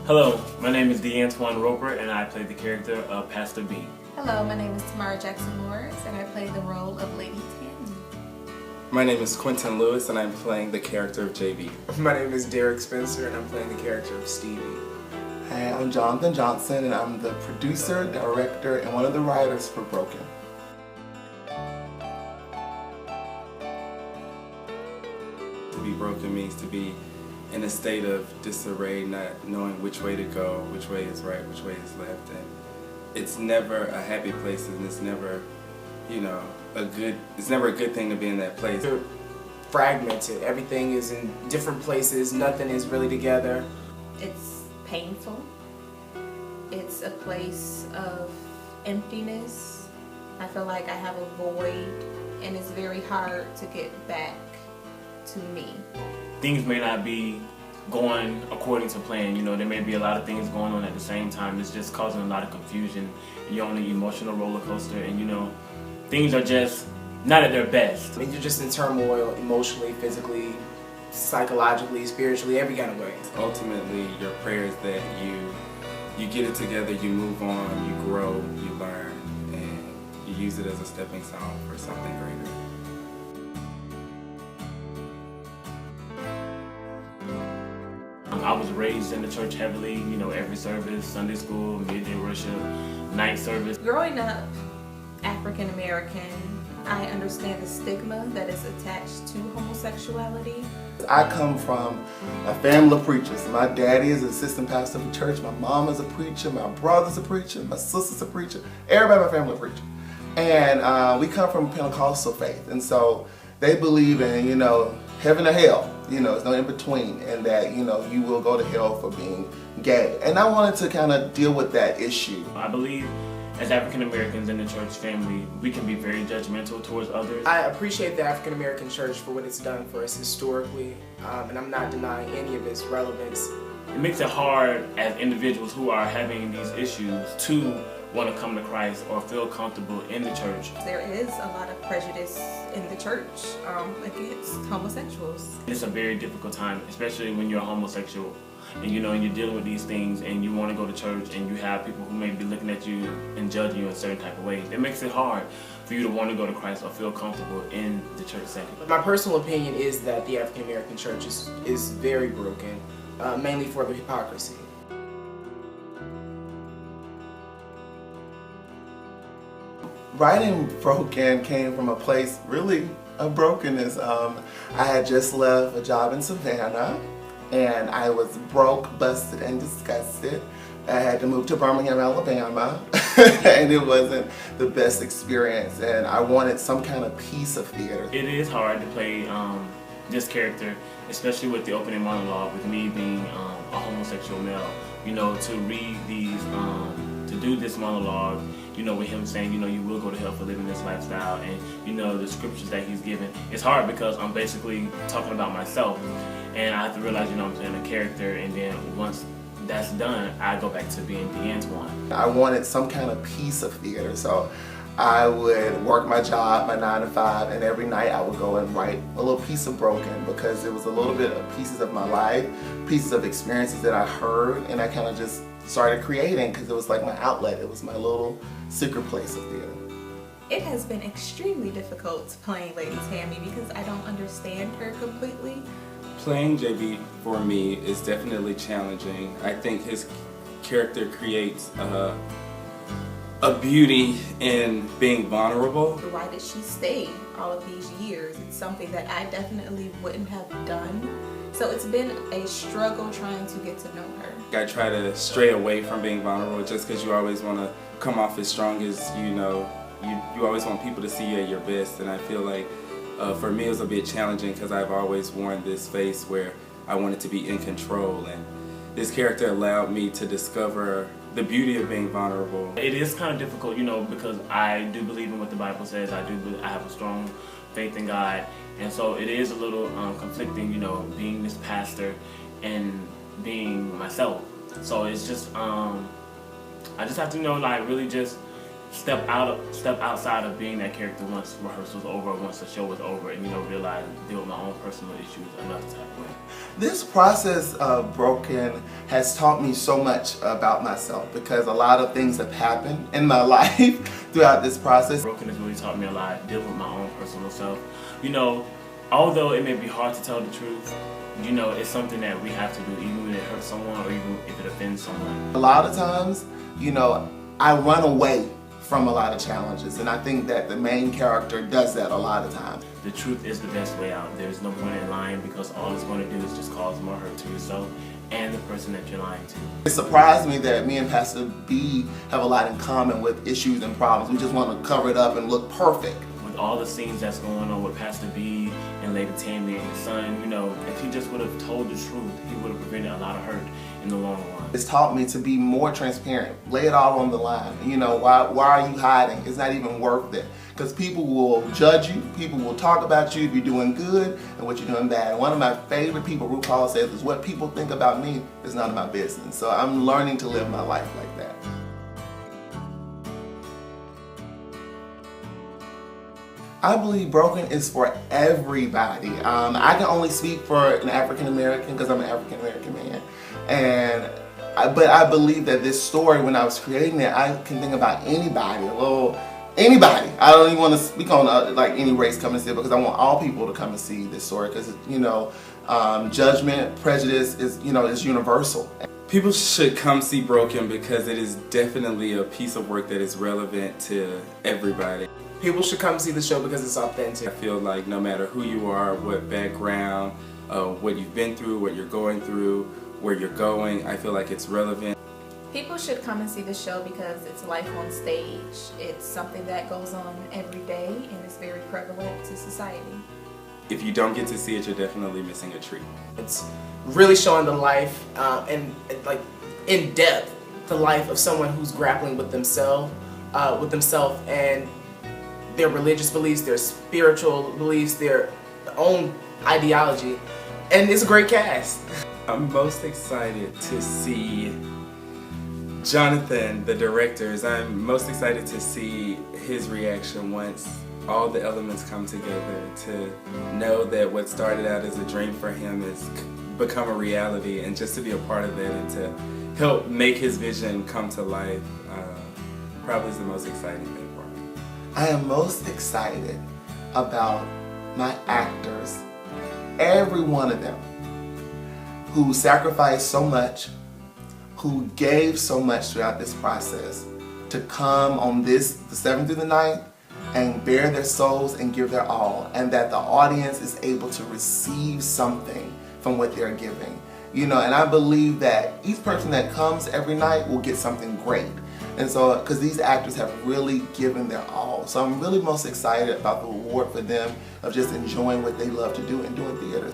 Hello, my name is DeAntoine Roper and I play the character of Pastor B. Hello, my name is Tamara Jackson Morris and I play the role of Lady Tammy. My name is Quentin Lewis and I'm playing the character of JB. My name is Derek Spencer and I'm playing the character of Stevie. Hi, I'm Jonathan Johnson and I'm the producer, director, and one of the writers for Broken. To be broken means to be in a state of disarray, not knowing which way to go, which way is right, which way is left. And it's never a happy place and it's never, it's never a good thing to be in that place. You're fragmented. Everything is in different places. Nothing is really together. It's painful. It's a place of emptiness. I feel like I have a void and it's very hard to get back to me. Things may not be going according to plan. There may be a lot of things going on at the same time. It's just causing a lot of confusion. You're on an emotional roller coaster and things are just not at their best. And you're just in turmoil emotionally, physically, psychologically, spiritually, every kind of way. Ultimately, your prayer is that you get it together, you move on, you grow, you learn, and you use it as a stepping stone for something greater. I was raised in the church heavily, every service, Sunday school, midday worship, night service. Growing up African American, I understand the stigma that is attached to homosexuality. I come from a family of preachers. My daddy is an assistant pastor of the church, my mom is a preacher, my brother's a preacher, my sister's a preacher, everybody in my family is a preacher. And we come from Pentecostal faith, and so they believe in, heaven or hell. There's no in between, and that, you will go to hell for being gay. And I wanted to kind of deal with that issue. I believe as African Americans in the church family, we can be very judgmental towards others. I appreciate the African American church for what it's done for us historically, and I'm not denying any of its relevance. It makes it hard as individuals who are having these issues to want to come to Christ or feel comfortable in the church. There is a lot of prejudice in the church against homosexuals. It's a very difficult time, especially when you're a homosexual and and you're dealing with these things and you want to go to church and you have people who may be looking at you and judging you in certain type of ways. It makes it hard for you to want to go to Christ or feel comfortable in the church setting. My personal opinion is that the African American church is very broken, mainly for the hypocrisy. Writing Broken came from a place really of brokenness. I had just left a job in Savannah and I was broke, busted, and disgusted. I had to move to Birmingham, Alabama, and it wasn't the best experience, and I wanted some kind of piece of theater. It is hard to play this character, especially with the opening monologue, with me being a homosexual male. To read these, to do this monologue, with him saying, you will go to hell for living this lifestyle, and the scriptures that he's given. It's hard because I'm basically talking about myself, and I have to realize, I'm playing a character, and then once that's done, I go back to being DeAntoine. I wanted some kind of piece of theater, so I would work my job, my 9 to 5, and every night I would go and write a little piece of Broken because it was a little bit of pieces of my life, pieces of experiences that I heard, and I kind of just started creating because it was like my outlet. It was my little secret place of theater. It has been extremely difficult playing Lady Tammy because I don't understand her completely. Playing JB for me is definitely challenging. I think his character creates a beauty in being vulnerable. Why did she stay all of these years? It's something that I definitely wouldn't have done. So it's been a struggle trying to get to know her. I try to stray away from being vulnerable just because you always want to come off as strong as you always want people to see you at your best, and I feel like for me it was a bit challenging because I've always worn this face where I wanted to be in control, and this character allowed me to discover the beauty of being vulnerable. It is kind of difficult, because I do believe in what the Bible says. I have a strong faith in God, and so it is a little conflicting, being this pastor and being myself. So it's just I just have to really just step outside of being that character once rehearsal's over, once the show was over, and realize deal with my own personal issues enough type of way. This process of Broken has taught me so much about myself because a lot of things have happened in my life throughout this process. Broken has really taught me a lot, dealing with my own personal self. Although it may be hard to tell the truth, it's something that we have to do, even when it hurts someone or even if it offends someone. A lot of times, I run away from a lot of challenges, and I think that the main character does that a lot of times. The truth is the best way out. There's no point in lying because all it's going to do is just cause more hurt to yourself and the person that you're lying to. It surprised me that me and Pastor B have a lot in common with issues and problems. We just want to cover it up and look perfect. With all the scenes that's going on with Pastor B and Lady Tammy and his son, if he just would have told the truth, he would have prevented a lot of hurt in the long run. It's taught me to be more transparent, lay it all on the line. Why are you hiding? It's not even worth it. Because people will judge you, people will talk about you if you're doing good and what you're doing bad. One of my favorite people, RuPaul, says is what people think about me is none of my business. So I'm learning to live my life like that. I believe Broken is for everybody. I can only speak for an African American because I'm an African American man. But I believe that this story, when I was creating it, I can think about anybody. Well, anybody. I don't even want to speak on any race coming to see it because I want all people to come and see this story because judgment, prejudice is universal. People should come see Broken because it is definitely a piece of work that is relevant to everybody. People should come see the show because it's authentic. I feel like no matter who you are, what background, what you've been through, what you're going through, where you're going, I feel like it's relevant. People should come and see the show because it's life on stage. It's something that goes on every day and it's very prevalent to society. If you don't get to see it, you're definitely missing a treat. It's really showing the life and in depth the life of someone who's grappling with themselves and their religious beliefs, their spiritual beliefs, their own ideology, and it's a great cast. I'm most excited to see Jonathan, the director. I'm most excited to see his reaction once all the elements come together, to know that what started out as a dream for him has become a reality, and just to be a part of that and to help make his vision come to life probably is the most exciting thing for me. I am most excited about my actors, every one of them, who sacrificed so much, who gave so much throughout this process, to come on the 7th through the 9th, and bare their souls and give their all, and that the audience is able to receive something from what they're giving. And I believe that each person that comes every night will get something great. And so, because these actors have really given their all. So I'm really most excited about the reward for them of just enjoying what they love to do and doing theater.